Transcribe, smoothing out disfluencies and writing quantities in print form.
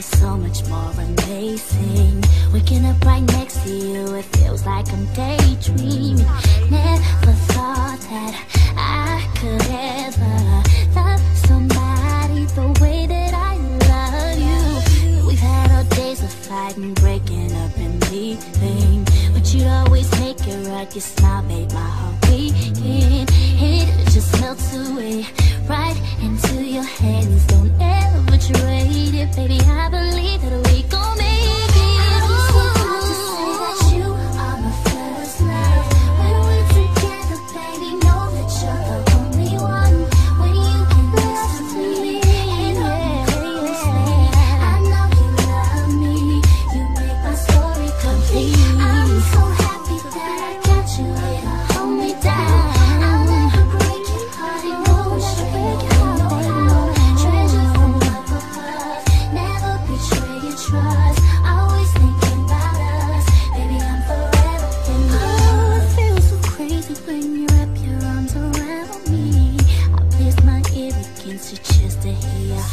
you're so much more amazing. Waking up right next to you, it feels like I'm daydreaming. Never thought that I could ever love somebody the way that I love you. We've had our days of fighting, breaking up and leaving, but you'd always make it right. Your smile made my heart beating. It just melts away right into your hands. Don't ever trade it, baby. I believe that we gon' make it. I'm so proud to say that you are my first love. When we're together, baby, know that you're the only one. When you get next to me and hold me closely, I know you love me. You make my story complete. I'm so happy that I got you here to hold me down. I'll never break your heart, and no string, treasure from up above. Never betray your trust. Always thinking about us, baby. I'm forever in love. It feels so crazy when you wrap your arms around me. I place my ear against your chest to hear your